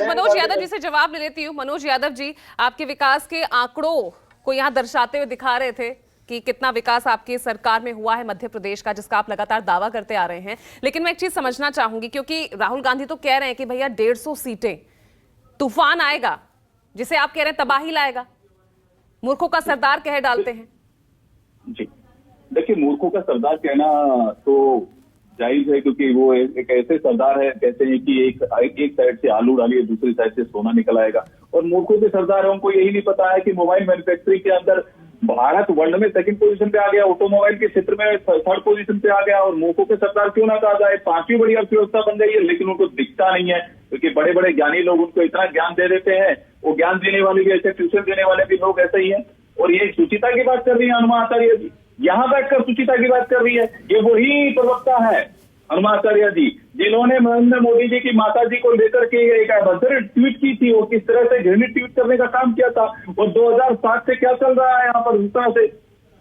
मनोज यादव जी से जवाब ले लेती हूँ। मनोज यादव जी, आपके विकास के आंकड़ों को यहाँ दर्शाते हुए दिखा रहे थे कि कितना विकास आपकी सरकार में हुआ है मध्य प्रदेश का, जिसका आप लगातार दावा करते आ रहे हैं। लेकिन मैं एक चीज समझना चाहूंगी, क्योंकि राहुल गांधी तो कह रहे हैं कि भैया 150 सीटें, तूफान आएगा जिसे आप कह रहे हैं तबाही लाएगा, मूर्खों का सरदार कह डालते हैं। जी देखिए, मूर्खों का सरदार कहना तो जायज है, क्योंकि वो एक ऐसे सरदार है, कहते हैं कि एक साइड से आलू डालिए, दूसरी साइड से सोना निकल आएगा। और मूर्खों के सरदार है, उनको यही नहीं पता है कि मोबाइल मैन्युफैक्चरिंग के अंदर भारत वर्ल्ड में सेकंड पोजीशन पे आ गया, ऑटोमोबाइल के क्षेत्र में थर्ड पोजीशन पे आ गया। और मूर्खों के सरदार क्यों ना कहा जाए, पांचवी बड़ी अर्थव्यवस्था बन गई है, लेकिन उनको दिखता नहीं है, क्योंकि बड़े बड़े ज्ञानी लोग उनको इतना ज्ञान दे देते हैं। वो ज्ञान देने वाले भी ऐसे, ट्यूशन देने वाले भी लोग ऐसे ही हैं। और ये सुचिता की बात कर रही है हनुमान आचार्य जी, यहाँ बैठकर सुचिता की बात कर रही है। ये वही प्रवक्ता है हनुमान आचार्य जी, जिन्होंने नरेंद्र मोदी जी की माता जी को लेकर के एक अभद्र ट्वीट की थी। वो किस तरह से घृणित ट्वीट करने का काम किया था, और 2007 से क्या चल रहा है यहाँ पर, इस तरह से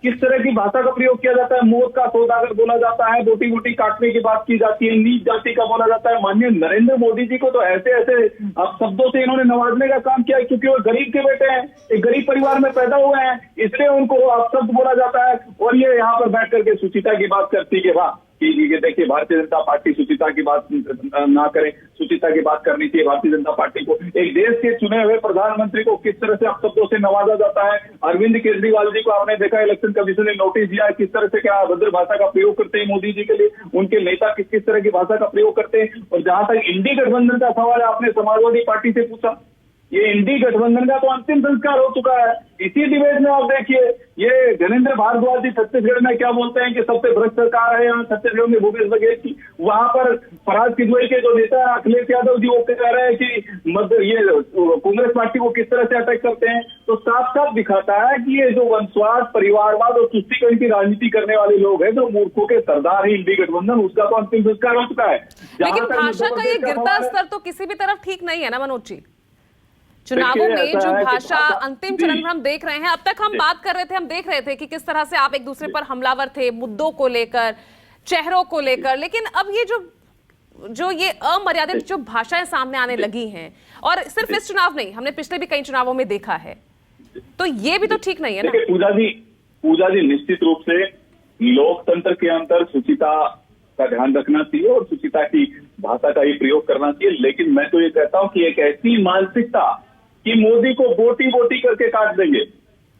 किस तरह की भाषा का प्रयोग किया जाता है। मौत का सौदागर बोला जाता है, बोटी बोटी काटने की बात की जाती है, नीच जाति का बोला जाता है। माननीय नरेंद्र मोदी जी को तो ऐसे ऐसे शब्दों से इन्होंने नवाजने का काम किया है, क्योंकि वो गरीब के बेटे हैं, एक गरीब परिवार में पैदा हुए हैं, इसलिए उनको अपशब्द बोला जाता है। और ये यहाँ पर बैठ करके सुचिता की बात करती है। वाह, देखिए, भारतीय जनता पार्टी सुचिता की बात ना करे, सुचिता की बात करनी चाहिए भारतीय जनता पार्टी को। एक देश के चुने हुए प्रधानमंत्री को किस तरह से अपशब्दों से नवाजा जाता है। अरविंद केजरीवाल जी को आपने देखा, इलेक्शन कमीशन ने नोटिस दिया है, किस तरह से क्या अभद्र भाषा का प्रयोग करते हैं मोदी जी के लिए। उनके नेता किस किस तरह की भाषा का प्रयोग करते हैं। और जहां तक इंडी गठबंधन का सवाल है, आपने समाजवादी पार्टी से पूछा, ये इंडी गठबंधन का तो अंतिम संस्कार हो चुका है। इसी डिबेट में आप देखिए, ये धर्मेंद्र भारद्वाज जी छत्तीसगढ़ में क्या बोलते हैं कि सबसे भ्रष्ट सरकार है यहाँ छत्तीसगढ़ में भूपेश बघेल की। वहां पर फराज किदवई के जो नेता है अखिलेश यादव जी, वो कह रहे हैं कि ये कांग्रेस पार्टी को किस तरह से अटैक करते हैं। तो साफ साफ दिखाता है कि ये जो वंशवाद, परिवारवाद और तुष्टीकरण की राजनीति करने वाले लोग हैं, जो मूर्खों के सरदार है इंडी गठबंधन, उसका तो अंतिम संस्कार हो चुका है। लेकिन भाषा का ये गिरता स्तर तो किसी भी तरफ ठीक नहीं है ना मनोज जी। चुनावों में जो भाषा अंतिम चरण में हम देख रहे हैं, अब तक हम बात कर रहे थे, हम देख रहे थे कि किस तरह से आप एक दूसरे पर हमलावर थे, मुद्दों को लेकर, चेहरों को लेकर। लेकिन अब ये जो ये अमर्यादित जो भाषाएं सामने आने लगी हैं, और सिर्फ इस चुनाव नहीं, हमने पिछले भी कई चुनावों में देखा है, तो ये भी तो ठीक नहीं है ना। पूजा जी निश्चित रूप से लोकतंत्र के अंदर सुचिता का ध्यान रखना चाहिए और सुचिता की भाषा का ही प्रयोग करना चाहिए। लेकिन मैं तो ये कहता हूं कि एक ऐसी मानसिकता कि मोदी को बोटी बोटी करके काट देंगे,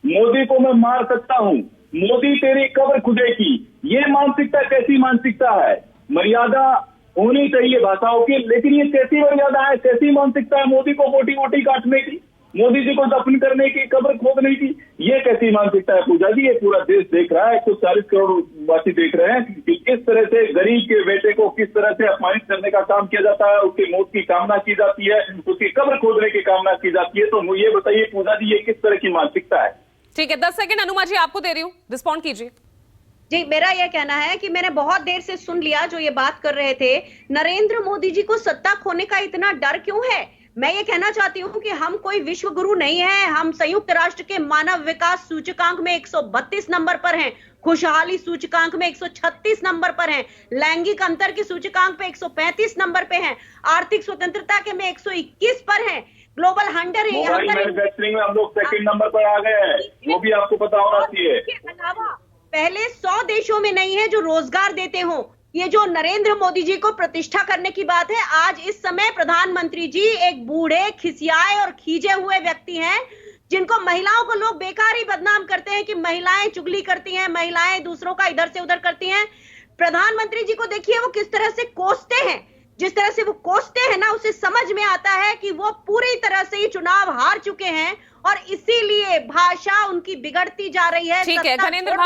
मोदी को मैं मार सकता हूं, मोदी तेरी कब्र खुदेगी, ये मानसिकता कैसी मानसिकता है। मर्यादा होनी चाहिए भाषाओं की, लेकिन ये कैसी मर्यादा है, कैसी मानसिकता है मोदी को बोटी बोटी काटने की, मोदी जी को दफन करने की, कब्र खोदने की, ये कैसी मानसिकता है पूजा जी। ये पूरा देश देख रहा है, 140 करोड़ वासी देख रहे हैं कि किस तरह से गरीब के बेटे को किस तरह से अपमानित करने का काम किया जाता है, उसकी मौत की कामना की जाती है, उसकी कब्र खोदने की कामना की जाती है। तो ये बताइए पूजा जी, ये किस तरह की मानसिकता है। ठीक है, 10 सेकंड अनुमा जी आपको दे रही हूँ, रिस्पॉन्ड कीजिए। जी, मेरा यह कहना है कि मैंने बहुत देर से सुन लिया जो ये बात कर रहे थे, नरेंद्र मोदी जी को सत्ता खोने का इतना डर क्यों है। मैं ये कहना चाहती हूँ कि हम कोई विश्व गुरु नहीं है। हम संयुक्त राष्ट्र के मानव विकास सूचकांक में 132 नंबर पर हैं, खुशहाली सूचकांक में 136 नंबर पर हैं, लैंगिक अंतर के सूचकांक पे 135 नंबर पे हैं, आर्थिक स्वतंत्रता के में 121 पर हैं, ग्लोबल हंटर मैन्युफैक्चरिंग में हम लोग सेकंड नंबर पर आ गए हैं, वो भी आपको पता होना चाहिए। इसके अलावा पहले 100 देशों में नहीं है जो रोजगार देते हो। ये जो नरेंद्र मोदी जी को प्रतिष्ठा करने की बात है, आज इस समय प्रधानमंत्री जी एक बूढ़े, खिसियाए और खींचे हुए व्यक्ति हैं, जिनको महिलाओं को लोग बेकार ही बदनाम करते हैं कि महिलाएं चुगली करती हैं, महिलाएं दूसरों का इधर से उधर करती हैं। प्रधानमंत्री जी को देखिए वो किस तरह से कोसते हैं, जिस तरह से वो कोसते हैं ना, उसे समझ में आता है कि वो पूरी तरह से ही चुनाव हार चुके हैं और इसीलिए भाषा उनकी बिगड़ती जा रही है। ठीक है, धनेंद्र